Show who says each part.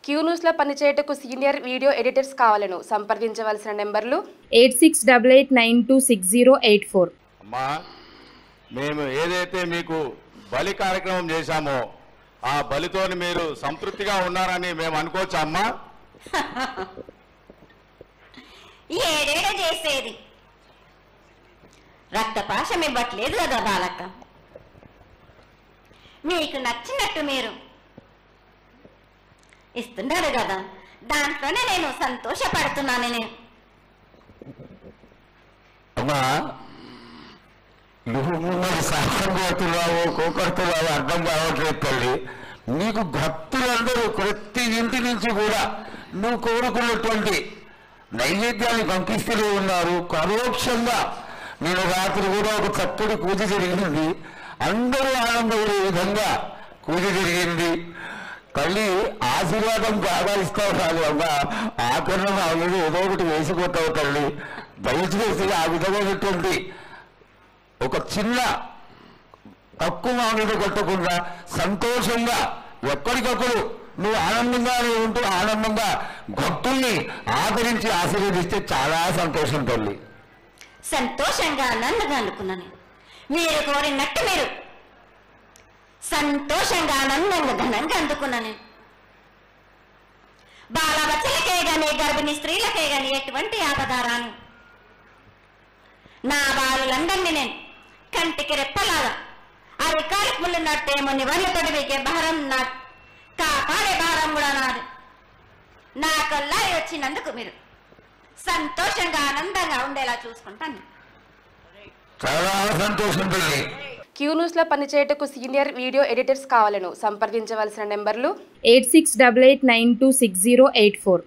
Speaker 1: Queue న్యూస్లో పనిచేయటకు senior video editors కావాలను సంప్రదించవలసిన నెంబర్లు
Speaker 2: 8688926084.
Speaker 3: అమ్మా, మేము ఏదైతే మీకు బలి కార్యక్రమం చేశామో ఆ బలితోని మీరు సంతృప్తిగా ఉన్నారని మేము అనుకోవచ్చా అమ్మా?
Speaker 4: ఏడేడ చేసేది రక్తపాశం ఇవ్వట్లేదు కదా బాలక్క. మీకు నచ్చినట్టు మీరు ఇస్తున్నారు కదా, దాంట్లోనే నేను సంతోషపడుతున్నాను. నేను
Speaker 5: అమ్మా, నువ్వు సాహసం కోరుతున్నావు కోకడుతున్నావు అర్థం కావట్లేదు తల్లి. నీకు భక్తులందరూ ప్రతి ఇంటి నుంచి కూడా నువ్వు కోరుకున్నటువంటి నైవేద్యాన్ని పంపిస్తూనే ఉన్నారు. పరోక్షంగా నేను రాత్రి కూడా ఒక చక్కటి పూజ జరిగింది, అందరూ ఆనందపడే విధంగా పూజ జరిగింది. తల్లి ఆశీర్వాదం బాగా ఇస్తావు కాదు అమ్మా, ఆకరణ ఆల్రెడీ ఏదో ఒకటి వేసిపోతావు తల్లి. దయచేసి ఆ విధమైనటువంటి ఒక చిన్న తక్కువ మామిడి కొట్టకుండా సంతోషంగా ఎప్పటికప్పుడు నువ్వు ఆనందంగానే ఉంటూ ఆనందంగా భక్తుల్ని ఆదరించి ఆశీర్వదిస్తే చాలా సంతోషం తల్లి.
Speaker 4: సంతోషంగా ఆనందంగా అనుకున్నాను. మీరు కోరినట్టు మీరు సంతోషంగా ఆనందంగా ఘనంగా అందుకున్నాను. బాలబచ్చలకే గాని గర్భిణీ స్త్రీలకే గాని ఎటువంటి ఆపదారాను నా బాలులందరినీ నేను కంటికి రెప్పలాగా అరికాలకు ముళ్ళున్నట్టేమో నివర్లతోటి వీకే భారం నా కాపాడే భారం కూడా నాది. నా కొల్లాయి వచ్చినందుకు మీరు సంతోషంగా ఆనందంగా ఉండేలా చూసుకుంటాను.
Speaker 5: చాలా సంతోషం తల్లి.
Speaker 1: క్యూ న్యూస్లో పనిచేయటకు సీనియర్ వీడియో ఎడిటర్స్ కావాలను సంప్రదించవలసిన నెంబర్లు
Speaker 2: 8688926084.